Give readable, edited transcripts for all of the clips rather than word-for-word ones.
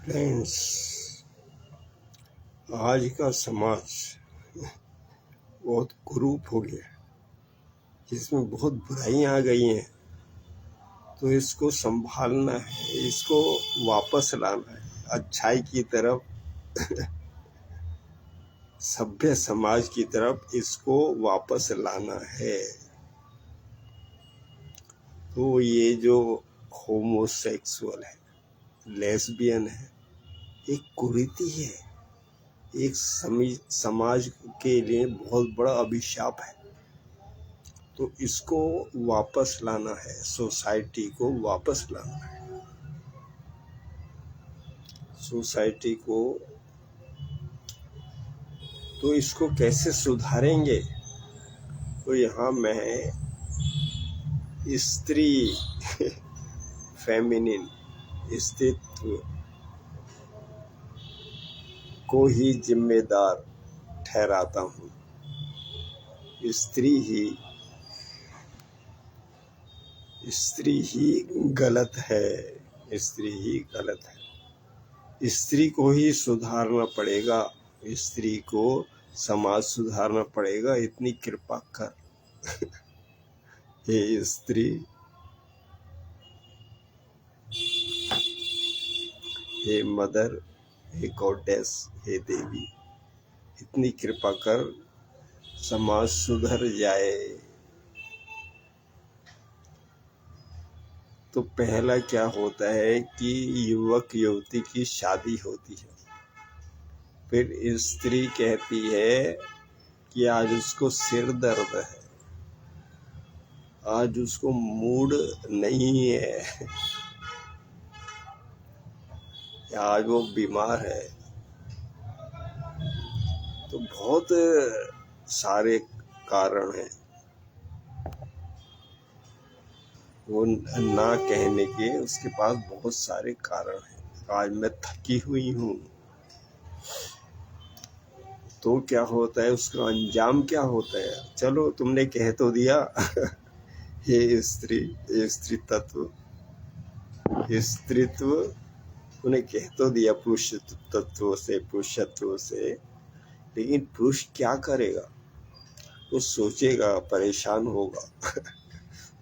Friends, आज का समाज बहुत कुरूप हो गया, इसमें बहुत बुराइयां आ गई हैं। तो इसको संभालना है, इसको वापस लाना है अच्छाई की तरफ, सभ्य समाज की तरफ इसको वापस लाना है। तो ये जो होमोसेक्सुअल है, लेस्बियन है, एक कुरीति है, एक समाज के लिए बहुत बड़ा अभिशाप है। तो इसको वापस लाना है, सोसाइटी को वापस लाना है। सोसाइटी को तो इसको कैसे सुधारेंगे? तो यहाँ मैं स्त्री फेमिनिन अस्तित्व को ही जिम्मेदार ठहराता हूँ। स्त्री ही गलत है, स्त्री ही गलत है। स्त्री को ही सुधारना पड़ेगा, स्त्री को समाज सुधारना पड़ेगा। इतनी कृपा कर हे स्त्री, हे मदर, हे गॉडेस, हे देवी, इतनी कृपा कर, समाज सुधर जाए। तो पहला क्या होता है कि युवक युवती की शादी होती है, फिर स्त्री कहती है कि आज उसको सिर दर्द है, आज उसको मूड नहीं है, या आज वो बीमार है। तो बहुत सारे कारण हैं वो ना कहने के, उसके पास बहुत सारे कारण हैं। आज मैं थकी हुई हूँ, तो क्या होता है, उसका अंजाम क्या होता है? चलो तुमने कह तो दिया ये स्त्री तत्व, स्त्रीत्व उन्हें कह तो दिया पुरुष तत्व से, पुरुषत्व से, लेकिन पुरुष क्या करेगा? वो सोचेगा, परेशान होगा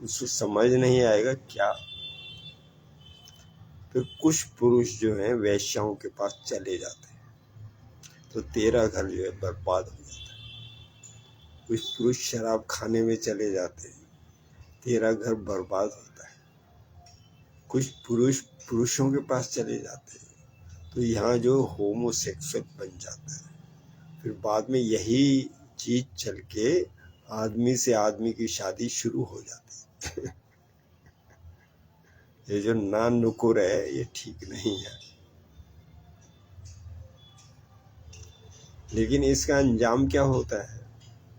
उसको समझ नहीं आएगा क्या। फिर कुछ पुरुष जो हैं वैश्याओं के पास चले जाते हैं, तो तेरा घर जो है बर्बाद हो जाता है। कुछ पुरुष शराब खाने में चले जाते हैं, तेरा घर बर्बाद होता है। कुछ पुरुष पुरुषों के पास चले जाते हैं, तो यहाँ जो होमोसेक्सुअल बन जाता है। फिर बाद में यही चीज चल के आदमी से आदमी की शादी शुरू हो जाती है ये जो ना नुकुर है, ये ठीक नहीं है। लेकिन इसका अंजाम क्या होता है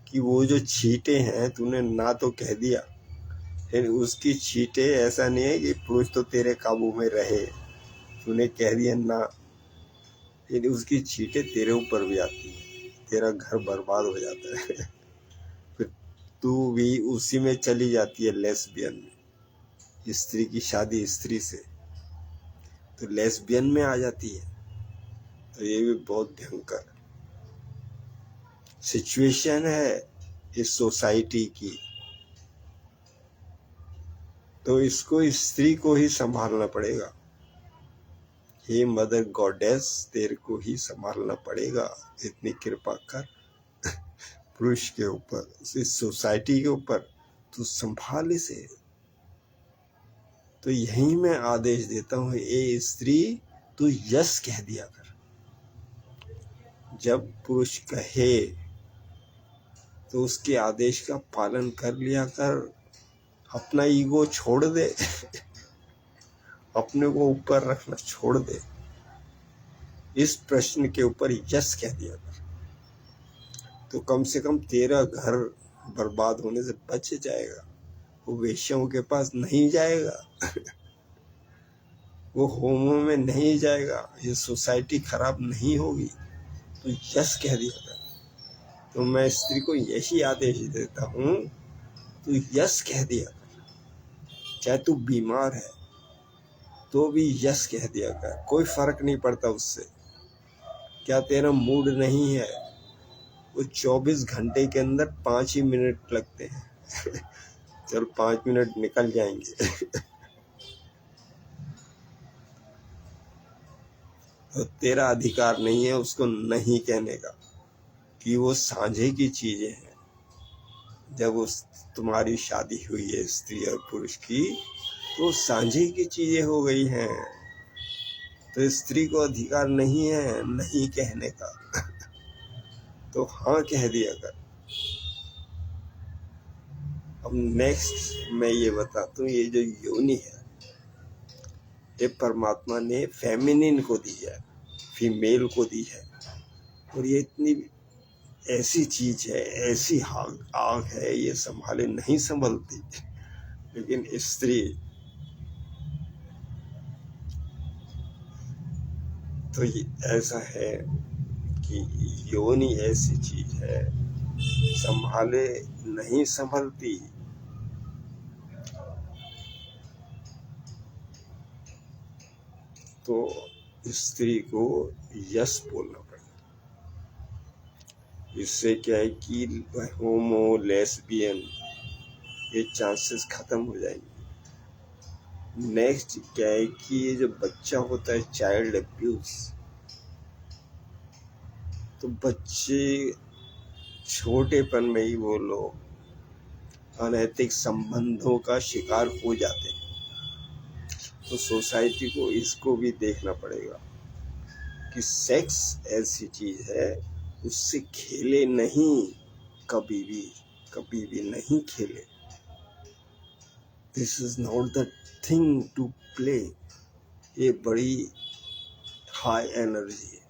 कि वो जो छींटे हैं, तूने ना तो कह दिया, फिर उसकी छींटे, ऐसा नहीं है कि पुरुष तो तेरे काबू में रहे, तूने कह दिया ना, फिर उसकी छींटे तेरे ऊपर भी आती है, तेरा घर बर्बाद हो जाता है फिर तू भी उसी में चली जाती है, लेस्बियन में। स्त्री की शादी स्त्री से, तो लेस्बियन में आ जाती है। तो ये भी बहुत भयंकर सिचुएशन है इस सोसाइटी की। तो इसको स्त्री को ही संभालना पड़ेगा। हे मदर गॉडेस, तेरे को ही संभालना पड़ेगा। इतनी कृपा कर पुरुष के ऊपर, इस सोसाइटी के ऊपर, तू संभाल इसे। तो यही मैं आदेश देता हूँ, ए स्त्री, तू यस कह दिया कर। जब पुरुष कहे तो उसके आदेश का पालन कर लिया कर। अपना ईगो छोड़ दे अपने को ऊपर रखना छोड़ दे। इस प्रश्न के ऊपर यस कह दिया कर, तो कम से कम तेरा घर बर्बाद होने से बच जाएगा। वो वेश्याओं के पास नहीं जाएगा वो होमो में नहीं जाएगा, ये सोसाइटी खराब नहीं होगी। तो यस कह दिया कर। तो मैं स्त्री को यही आदेश देता हूँ, तो यस कह दिया कर। चाहे तू बीमार है, तो भी यस कह दिया कर, कोई फर्क नहीं पड़ता उससे। क्या तेरा मूड नहीं है? वो 24 घंटे के अंदर 5 ही मिनट लगते हैं। चल 5 मिनट निकल जाएंगे। तो तेरा अधिकार नहीं है उसको नहीं कहने का कि वो साझे की चीजें हैं। जब उस तुम्हारी शादी हुई है स्त्री और पुरुष की, तो साझे की चीजें हो गई हैं। तो स्त्री को अधिकार नहीं है नहीं कहने का। तो हाँ कह दिया कर। अब नेक्स्ट मैं ये बताता हूँ, ये जो योनि है ये परमात्मा ने फेमिनिन को दी है, फीमेल को दी है। और ये इतनी ऐसी चीज है, ऐसी आग है, ये संभाले नहीं संभलती। लेकिन स्त्री तो ये ऐसा है कि योनि ऐसी चीज है संभाले नहीं संभलती। तो स्त्री को यस बोलना पड़ेगा। इससे क्या है कि होमो लेस्बियन ये चांसेस खत्म हो जाएंगे। नेक्स्ट क्या है कि ये जो बच्चा होता है चाइल्ड अब्यूज, तो बच्चे छोटेपन में ही वो लोग अनैतिक संबंधों का शिकार हो जाते हैं। तो सोसाइटी को इसको भी देखना पड़ेगा कि सेक्स ऐसी चीज है उससे खेले नहीं, कभी भी नहीं खेले। This is not the thing to play. ये बड़ी हाई एनर्जी है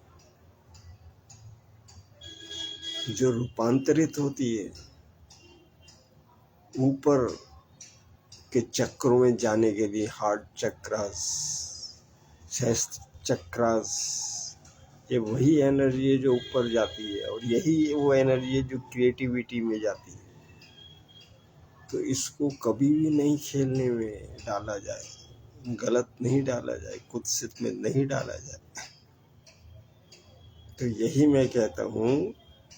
जो रूपांतरित होती है ऊपर के चक्रों में जाने के लिए। हार्ट चक्रास, चेस्ट चक्रास, ये वही एनर्जी है जो ऊपर जाती है और यही वो एनर्जी है जो क्रिएटिविटी में जाती है। तो इसको कभी भी नहीं खेलने में डाला जाए, गलत नहीं डाला जाए, कुत्सित में नहीं डाला जाए। तो यही मैं कहता हूँ,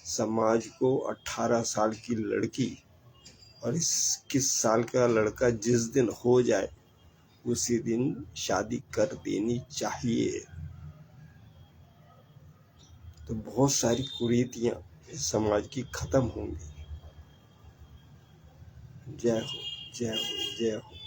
समाज को 18 साल की लड़की और 21 साल का लड़का जिस दिन हो जाए उसी दिन शादी कर देनी चाहिए। तो बहुत सारी कुरीतियां इस समाज की खत्म होंगी। जय हो, जय हो, जय हो।